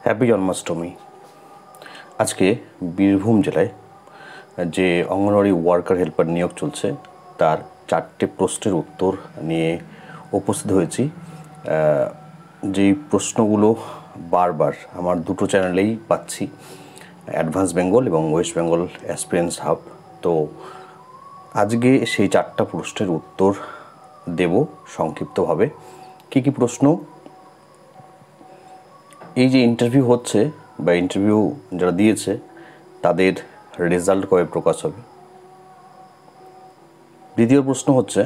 Happy Janmashtami. আজকে বীরভূম জেলায় যে অঙ্গনওয়াড়ি ওয়ার্কার হেল্পার নিয়োগ চলছে তার 4টে প্রশ্নের উত্তর নিয়ে উপস্থিত হয়েছি। যেই প্রশ্নগুলো বারবার আমার দুটো চ্যানেলেই পাচ্ছি, অ্যাডভান্স বেঙ্গল এবং ওয়েস্ট বেঙ্গল অ্যাসপিরেন্স হাব। তো আজকে সেই 4টা প্রশ্নের উত্তর দেব সংক্ষিপ্তভাবে। কী কী প্রশ্ন? এই যে ইন্টারভিউ হচ্ছে বা ইন্টারভিউ যারা দিয়েছে তাদের রেজাল্ট কবে প্রকাশ হবে? দ্বিতীয় প্রশ্ন হচ্ছে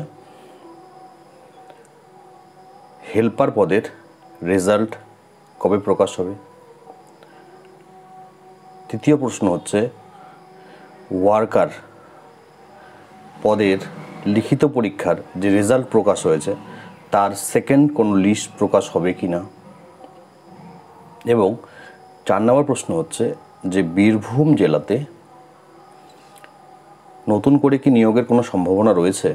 হেল্পার পদের রেজাল্ট কবে প্রকাশ হবে? তৃতীয় প্রশ্ন হচ্ছে ওয়ার্কার পদের লিখিত পরীক্ষার যে রেজাল্ট প্রকাশ হয়েছে তার সেকেন্ড কোনো লিস্ট প্রকাশ হবে কি না। এবং 4 নম্বর প্রশ্ন হচ্ছে যে বীরভূম জেলাতে নতুন করে কি নিয়োগের কোনো সম্ভাবনা রয়েছে?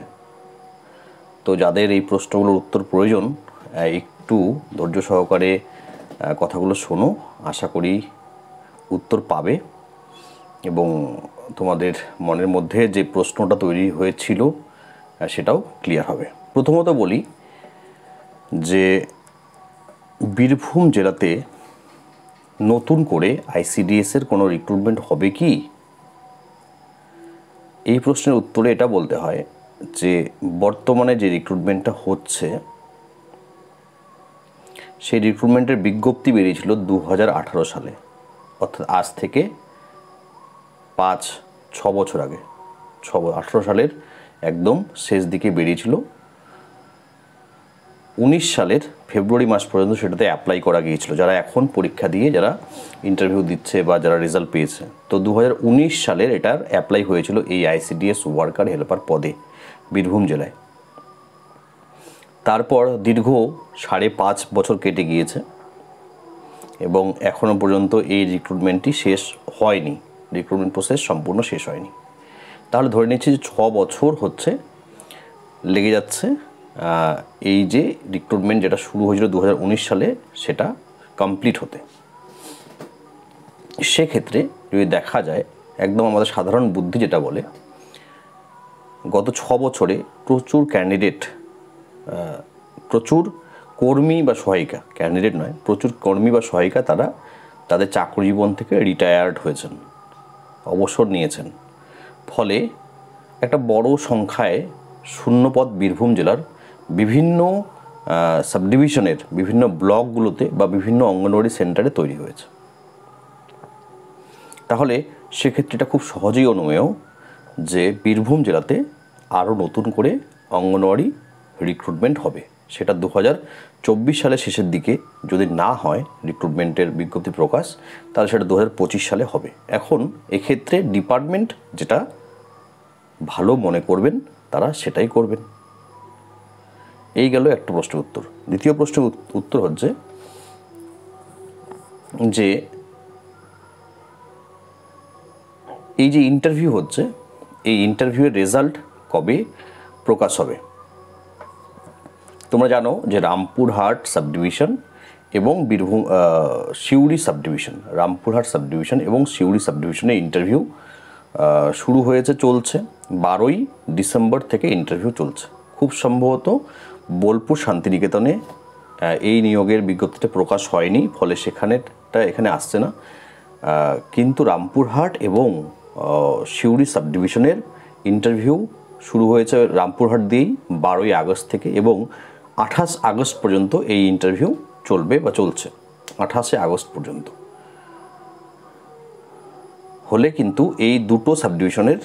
তো যাদের এই প্রশ্নগুলোর উত্তর প্রয়োজন একটু ধৈর্য সহকারে কথাগুলো শোনো, আশা করি উত্তর পাবে এবং তোমাদের মনের মধ্যে যে প্রশ্নটা তৈরি হয়েছিল সেটাও ক্লিয়ার হবে। প্রথমত বলি যে বীরভূম জেলাতে নতুন করে আইসিডিএসের কোনো রিক্রুটমেন্ট হবে কি? এই প্রশ্নের উত্তরে এটা বলতে হয় যে বর্তমানে যে রিক্রুটমেন্টটা হচ্ছে সেই রিক্রুটমেন্টের বিজ্ঞপ্তি বেরিয়েছিল 2018 সালে, অর্থাৎ আজ থেকে 5-6 বছর আগে। 18 সালের একদম শেষ দিকে বেরিয়েছিল। 19 সালের ফেব্রুয়ারি মাস পর্যন্ত সেটাতে অ্যাপ্লাই করা গিয়েছিল, যারা এখন পরীক্ষা দিয়ে যারা ইন্টারভিউ দিচ্ছে বা যারা রেজাল্ট পেয়েছে। তো 2019 সালের এটার অ্যাপ্লাই হয়েছিল এই আইসিডিএস ওয়ার্কার হেল্পার পদে বীরভূম জেলায়। তারপর দীর্ঘ 5.5 বছর কেটে গিয়েছে এবং এখনও পর্যন্ত এই রিক্রুটমেন্টটি শেষ হয়নি, রিক্রুটমেন্ট প্রসেস সম্পূর্ণ শেষ হয়নি। তাহলে ধরে নিচ্ছি যে 6 বছর হচ্ছে লেগে যাচ্ছে এই যে রিক্রুটমেন্ট যেটা শুরু হয়েছিল 2019 সালে সেটা কমপ্লিট হতে। সেক্ষেত্রে যদি দেখা যায়, একদম আমাদের সাধারণ বুদ্ধি যেটা বলে, গত 6 বছরে প্রচুর ক্যান্ডিডেট, প্রচুর কর্মী বা সহায়িকা, ক্যান্ডিডেট নয়, প্রচুর কর্মী বা সহায়িকা তারা তাদের চাকরি জীবন থেকে রিটায়ার্ড হয়েছেন, অবসর নিয়েছেন। ফলে একটা বড় সংখ্যায় শূন্যপদ বীরভূম জেলার বিভিন্ন সাবডিভিশনের বিভিন্ন ব্লকগুলোতে বা বিভিন্ন অঙ্গনওয়াড়ি সেন্টারে তৈরি হয়েছে। তাহলে সেক্ষেত্রে এটা খুব সহজেই অনুমেয় যে বীরভূম জেলাতে আরও নতুন করে অঙ্গনওয়াড়ি রিক্রুটমেন্ট হবে। সেটা 2024 সালের শেষের দিকে যদি না হয় রিক্রুটমেন্টের বিজ্ঞপ্তি প্রকাশ, তাহলে সেটা 2025 সালে হবে। এখন এক্ষেত্রে ডিপার্টমেন্ট যেটা ভালো মনে করবেন তারা সেটাই করবেন। এই গেল একটা প্রশ্নের উত্তর। দ্বিতীয় প্রশ্নের উত্তর হচ্ছে যে এই যে ইন্টারভিউ হচ্ছে, এই ইন্টারভিউয়ের রেজাল্ট কবে প্রকাশ হবে? তোমরা জানো যে রামপুরহাট সাবডিভিশন এবং বীরভূম সিউড়ি সাবডিভিশন, রামপুরহাট সাবডিভিশন এবং সিউড়ি সাবডিভিশনে ইন্টারভিউ শুরু হয়েছে, চলছে। 12ই ডিসেম্বর থেকে ইন্টারভিউ চলছে। খুব সম্ভবত বোলপুর শান্তিনিকেতনে এই নিয়োগের বিজ্ঞপ্তিটা প্রকাশ হয়নি, ফলে এখানে আসছে না। কিন্তু রামপুরহাট এবং সিউড়ি সাবডিভিশনের ইন্টারভিউ শুরু হয়েছে রামপুরহাট দিয়েই 12ই আগস্ট থেকে, এবং 28 আগস্ট পর্যন্ত এই ইন্টারভিউ চলবে বা চলছে। 28শে আগস্ট পর্যন্ত হলে কিন্তু এই দুটো সাবডিভিশনের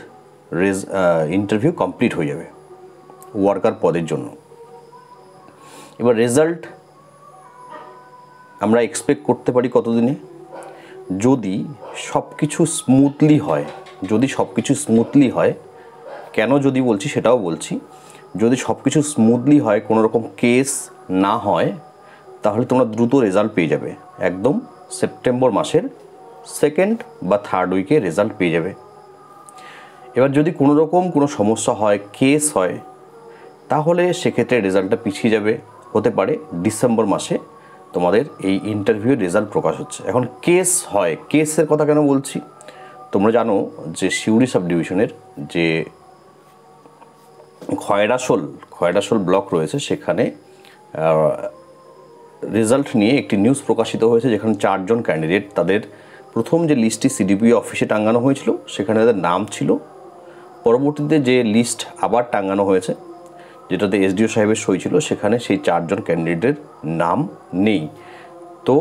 ইন্টারভিউ কমপ্লিট হয়ে যাবে ওয়ার্কার পদের জন্য। এবার রেজাল্ট আমরা এক্সপেক্ট করতে পারি কতদিনে? যদি সব কিছু স্মুথলি হয়, কেন যদি বলছি সেটাও বলছি, যদি সব কিছু স্মুথলি হয়, কোনো রকম কেস না হয়, তাহলে তোমরা দ্রুত রেজাল্ট পেয়ে যাবে। একদম সেপ্টেম্বর মাসের 2nd বা 3rd উইকে রেজাল্ট পেয়ে যাবে। এবার যদি কোনো রকম কোনো সমস্যা হয়, কেস হয়, তাহলে সেক্ষেত্রে রেজাল্টটা পিছিয়ে যাবে, হতে পারে ডিসেম্বর মাসে তোমাদের এই ইন্টারভিউয়ের রেজাল্ট প্রকাশ হচ্ছে। এখন কেস হয়, কেসের কথা কেন বলছি, তোমরা জানো যে সিউড়ি সাব ডিভিশনের যে খয়রাসোল ব্লক রয়েছে সেখানে রেজাল্ট নিয়ে একটি নিউজ প্রকাশিত হয়েছে, যেখানে 4 জন ক্যান্ডিডেট, তাদের প্রথম যে লিস্টটি সিডিপিও অফিসে টাঙানো হয়েছিল সেখানে তাদের নাম ছিল, পরবর্তীতে যে লিস্ট আবার টাঙানো হয়েছে যেটাতে এসডিও সাহেবের সই ছিল সেখানে সেই 4 জন ক্যান্ডিডেটের নাম নেই। তো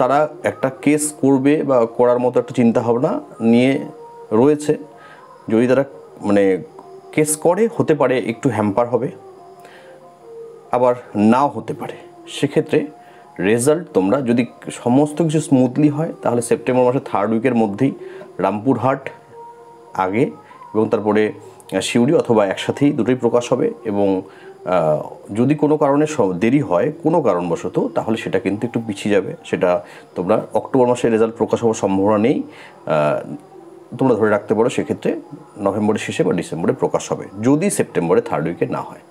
তারা একটা কেস করবে বা করার মতো একটা চিন্তাভাবনা নিয়ে রয়েছে। যদি তারা মানে কেস করে, হতে পারে একটু হ্যাম্পার হবে, আবার নাও হতে পারে। সেক্ষেত্রে রেজাল্ট তোমরা যদি সমস্ত কিছু স্মুথলি হয় তাহলে সেপ্টেম্বর মাসের 3rd উইকের মধ্যেই রামপুরহাট আগে এবং তারপরে সিউড়ি অথবা একসাথেই দুটোই প্রকাশ হবে। এবং যদি কোনো কারণে দেরি হয় কোনো কারণবশত, তাহলে সেটা কিন্তু একটু পিছিয়ে যাবে। সেটা তোমরা অক্টোবর মাসে রেজাল্ট প্রকাশ হওয়ার সম্ভাবনা নেই, তোমরা ধরে রাখতে পারো সেক্ষেত্রে নভেম্বরের শেষে বা ডিসেম্বরে প্রকাশ হবে, যদি সেপ্টেম্বরে 3rd উইকে না হয়।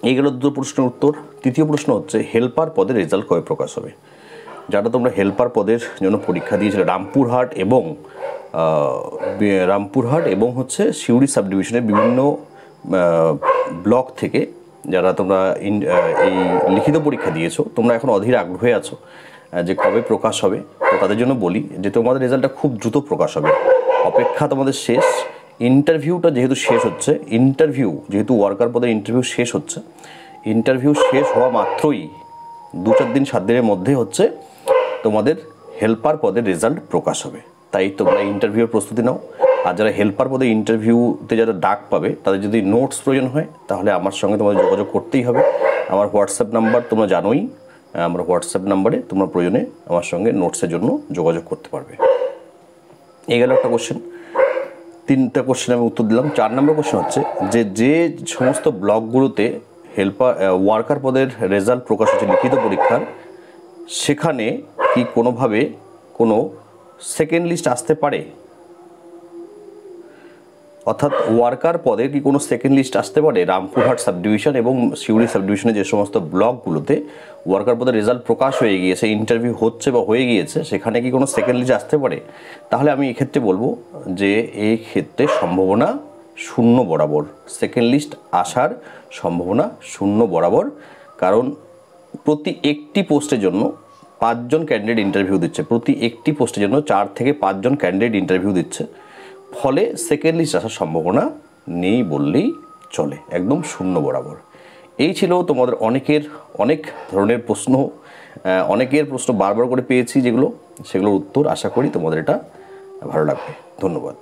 এই গেল 2 প্রশ্নের উত্তর। তৃতীয় প্রশ্ন হচ্ছে হেল্পার পদের রেজাল্ট কবে প্রকাশ হবে? যারা তোমরা হেল্পার পদের জন্য পরীক্ষা দিয়েছিলে রামপুরহাট এবং হচ্ছে সিউড়ি সাব ডিভিশনের বিভিন্ন ব্লক থেকে, যারা তোমরা এই লিখিত পরীক্ষা দিয়েছো, তোমরা এখন অধীর আগ্রহে আছো যে কবে প্রকাশ হবে। তো তাদের জন্য বলি যে তোমাদের রেজাল্টটা খুব দ্রুত প্রকাশ হবে, অপেক্ষা তোমাদের শেষ। ইন্টারভিউটা যেহেতু শেষ হচ্ছে, যেহেতু ওয়ার্কার পদের ইন্টারভিউ শেষ হচ্ছে, ইন্টারভিউ শেষ হওয়া মাত্রই 2-4 দিন 7 দিনের মধ্যে হচ্ছে তোমাদের হেল্পার পদের রেজাল্ট প্রকাশ হবে। তাই তোমরা ইন্টারভিউর প্রস্তুতি নাও। আর যারা হেল্পার পদে ইন্টারভিউতে যারা ডাক পাবে, তাদের যদি নোটস প্রয়োজন হয় তাহলে আমার সঙ্গে তোমাদের যোগাযোগ করতেই হবে। আমার হোয়াটসঅ্যাপ নাম্বার তোমরা জানোই, আমার হোয়াটসঅ্যাপ নাম্বারে তোমরা প্রয়োজনে আমার সঙ্গে নোটসের জন্য যোগাযোগ করতে পারবে। এই গেল একটা কোশ্চেন। 3টা কোশ্চেন আমি উত্তর দিলাম। 4 নম্বর কোশ্চেন হচ্ছে যে সমস্ত ব্লকগুলোতে ওয়ার্কার পদের রেজাল্ট প্রকাশ হচ্ছে লিখিত পরীক্ষার, সেখানে কি কোনোভাবে কোনো সেকেন্ড লিস্ট আসতে পারে? অর্থাৎ ওয়ার্কার পদে কি কোনো সেকেন্ড লিস্ট আসতে পারে? রামপুরহাট সাব ডিভিশন এবং সিউড়ি সাব ডিভিশনে যে সমস্ত ব্লকগুলোতে ওয়ার্কার পদের রেজাল্ট প্রকাশ হয়ে গিয়েছে, ইন্টারভিউ হচ্ছে বা হয়ে গিয়েছে, সেখানে কি কোনো সেকেন্ড লিস্ট আসতে পারে? তাহলে আমি এক্ষেত্রে বলবো যে এই ক্ষেত্রে সম্ভাবনা 0 বরাবর। সেকেন্ড লিস্ট আসার সম্ভাবনা 0 বরাবর, কারণ প্রতি একটি পোস্টের জন্য 5 জন ক্যান্ডিডেট ইন্টারভিউ দিচ্ছে, প্রতি একটি পোস্টের জন্য 4 থেকে 5 জন ক্যান্ডিডেট ইন্টারভিউ দিচ্ছে। ফলে সেকেন্ড লিস্ট আসার সম্ভাবনা নেই বললেই চলে, একদম 0 বরাবর। এই ছিল তোমাদের অনেক ধরনের প্রশ্ন, অনেকের প্রশ্ন বারবার করে পেয়েছি, সেগুলোর উত্তর আশা করি তোমাদের এটা ভালো লাগবে। ধন্যবাদ।